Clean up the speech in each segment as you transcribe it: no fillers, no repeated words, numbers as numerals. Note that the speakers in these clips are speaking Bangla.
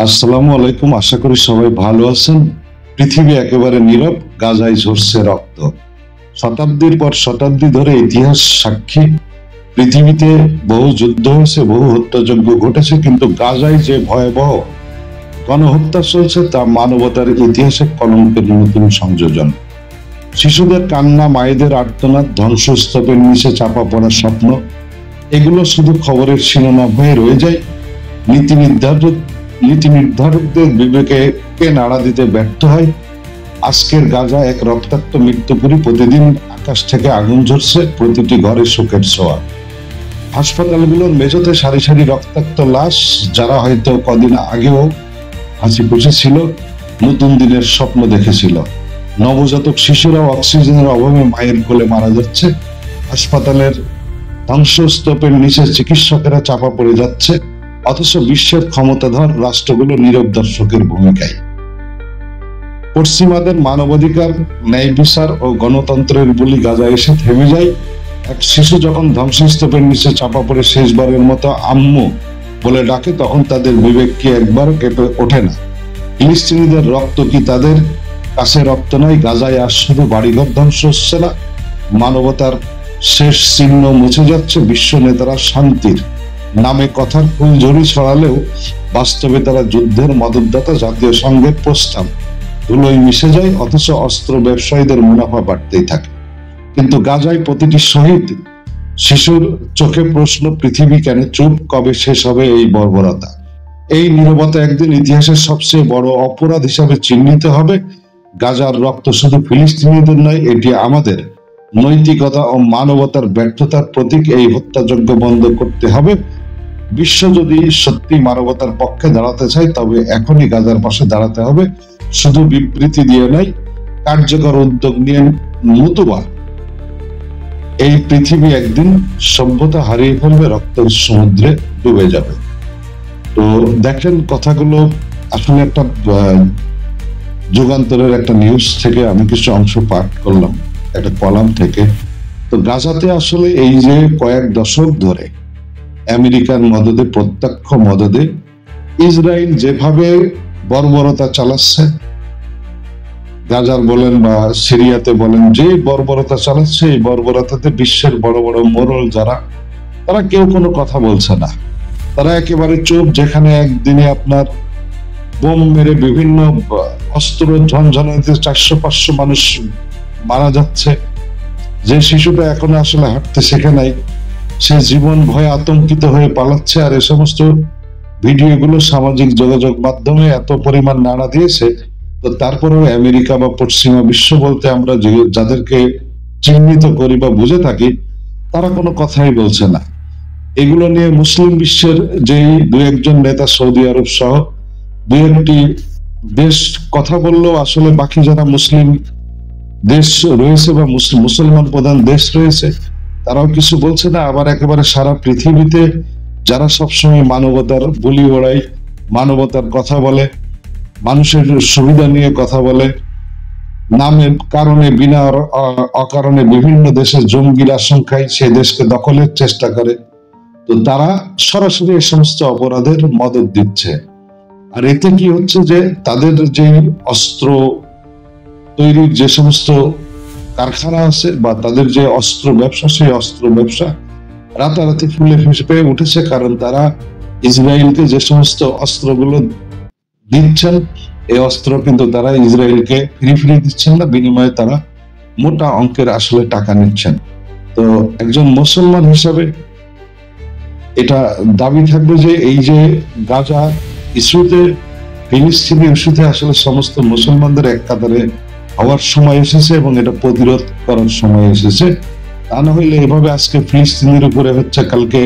আসসালামু আলাইকুম। আশা করি সবাই ভালো আছেন। পৃথিবী একেবারে নীরব, গাজায় ঝরছে রক্ত। শতাব্দীর পর শতাব্দী ধরে ইতিহাস সাক্ষী, পৃথিবীতে বহু যুদ্ধ হয়েছে, বহু হত্যাযজ্ঞ ঘটেছে, কিন্তু গাজায় যে ভয়াবহ গণহত্যা চলছে তা মানবতার ইতিহাসে কলঙ্কের নতুন সংযোজন। শিশুদের কান্না, মায়েদের আর্তনাদ, ধ্বংসস্তূপের নিচে চাপা পড়ার স্বপ্ন, এগুলো শুধু খবরের শিরোনাম হয়ে রয়ে যায়। নীতি নির্ধারকদের বিবেকে নাড়া দিতে ব্যর্থ হয়। আজকের গাজা এক রক্তাক্ত মৃত্যুপুরী। প্রতিদিন আকাশ থেকে আগুন ঝরছে, প্রতিটি ঘরে শোকের ছোঁয়া। হাসপাতালগুলোর মেঝেতে সারি সারি রক্তাক্ত লাশ, যারা হয়তো কদিন আগেও হাসি খুশি ছিল, নতুন দিনের স্বপ্ন দেখেছিল। নবজাতক শিশুরাও অক্সিজেনের অভাবে মায়ের কোলে মারা যাচ্ছে। হাসপাতালের ধ্বংসস্তূপের নিচে চিকিৎসকেরা চাপা পড়ে যাচ্ছে, অথচ বিশ্বের ক্ষমতাধর রাষ্ট্রগুলো নীরব দর্শকের ভূমিকায়। পশ্চিমাদের মানবাধিকার, ন্যায় বিচার ও গণতন্ত্রের বলি গাজা এসে থেমে যায়। এক শিশু যখন ধ্বংসস্তূপের নিচে চাপা পড়ে শেষবারের মতো আম্মু বলে ডাকে, তখন তাদের বিবেক কি একবার কেঁপে ওঠে না? ফিলিস্তিনিদের রক্ত কি তাদের কাছে রক্ত নয়? গাজায় আর শুধু বাড়িঘর ধ্বংস হচ্ছে না, মানবতার শেষ চিহ্ন মুছে যাচ্ছে। বিশ্ব নেতারা শান্তির নামে কথার ফুলঝড়ি ছড়ালেও বাস্তবে তারা যুদ্ধের মদতদাতা। জাতীয় সংঘের প্রস্তাব ধুলোয় মিশে যায়, অথচ অস্ত্র ব্যবসায়ীদের মুনাফা বাড়তেই থাকে। কিন্তু গাজায় প্রতিটি শহীদ শিশুর চোখে প্রশ্ন, পৃথিবী কেন চুপ? কবে শেষ হবে এই বর্বরতা? এই নীরবতা একদিন ইতিহাসের সবচেয়ে বড় অপরাধ হিসাবে চিহ্নিত হবে। গাজার রক্ত শুধু ফিলিস্তিনিদের নয়, এটি আমাদের নৈতিকতা ও মানবতার ব্যর্থতার প্রতীক। এই হত্যাযজ্ঞ বন্ধ করতে হবে। বিশ্ব যদি সত্যি মানবতার পক্ষে দাঁড়াতে চায়, তবে এখনই গাজার পাশে দাঁড়াতে হবে। শুধু বিবৃতি দিয়ে নয়, কার্যকর উদ্যোগ নিয়ে। নতুবা এই পৃথিবী একদিন সভ্যতা হারিয়ে ফেলবে, রক্তের সমুদ্রে ডুবে যাবে। তো দেখেন, কথাগুলো আসলে একটা যুগান্তরের একটা নিউজ থেকে আমি কিছু অংশ পাঠ করলাম, একটা কলাম থেকে। তো গাজাতে আসলে এই যে কয়েক দশক ধরে আমেরিকার মদদে, প্রত্যক্ষ মদদে ইসরায়েল যেভাবে বর্বরতা চালাচ্ছে, গাজার বলেন বা সিরিয়াতে বলেন, যে বর্বরতা চালাচ্ছে, এই বর্বরতাতে বিশ্বের বড় বড় মোড়ল যারা, তারা কেউ কোনো কথা বলছে না। তারা একেবারে চুপ। যেখানে একদিনে আপনার বোম মেরে বিভিন্ন অস্ত্র ঝনঝনাতে 400-500 মানুষ মারা যাচ্ছে, যে শিশুটা এখনো আসলে হাঁটতে শেখে নাই, সে জীবন ভয়ে আতঙ্কিত হয়ে পালাচ্ছে। আর এ সমস্ত ভিডিওগুলো সামাজিক যোগাযোগ মাধ্যমে এত পরিমাণ নাড়া দিয়েছে। তো তারপরেও আমেরিকা বা পশ্চিমা বিশ্ব বলতে আমরা যাদেরকে চিহ্নিত করি বা বুঝে থাকি, তারা কোনো কথাই বলছে না। এগুলো নিয়ে মুসলিম বিশ্বের যেই দু একজন নেতা, সৌদি আরব সহ দু একটি দেশ কথা বললেও আসলে বাকি যারা মুসলিম দেশ রয়েছে বা মুসলমান প্রধান দেশ রয়েছে, তারাও কিছু বলছে না। আবার একেবারে সারা পৃথিবীতে যারা সবসময় মানবতার বলি ওড়ায়, মানবতার কথা বলে, মানুষের সুবিধা নিয়ে কথা বলে, নামের কারণে বিনা অকারণে বিভিন্ন দেশে জঙ্গির আশঙ্কায় সে দেশকে দখলের চেষ্টা করে, তো তারা সরাসরি এই সমস্ত অপরাধের মদদ দিচ্ছে। আর এতে কি হচ্ছে যে তাদের যে অস্ত্র তৈরির যে সমস্ত কারখানা আছে বা তাদের যে অস্ত্র ব্যবসা, সেই অস্ত্র ব্যবসা রাতারাতি ফুলে ফেঁপে উঠেছে। কারণ তারা ইসরায়েলকে যে সমস্ত অস্ত্রগুলো দিচ্ছেন, এই অস্ত্র কিন্তু তারা ইসরায়েলকে ফ্রি দিচ্ছেন না, বিনিময়ে তারা মোটা অঙ্কের আসলে টাকা নিচ্ছেন। তো একজন মুসলমান হিসাবে এটা দাবি থাকবে যে এই যে গাজা ইস্যুতে, ফিলিস্তিনি ইস্যুতে আসলে সমস্ত মুসলমানদের এক কাতারে হওয়ার সময় এসেছে এবং এটা প্রতিরোধ করার সময় এসেছে। তা না হইলে এভাবে আজকে ফিলিস্তিনের উপরে হচ্ছে, কালকে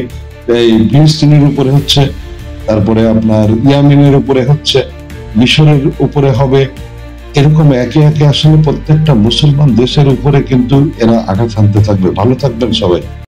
এই ফিলিস্তিনের উপরে হচ্ছে, তারপরে আপনার ইয়ামেনের উপরে হচ্ছে, মিশরের উপরে হবে, এরকম একে একে আসলে প্রত্যেকটা মুসলমান দেশের উপরে কিন্তু এরা আঘাত হানতে থাকবে। ভালো থাকবেন সবাই।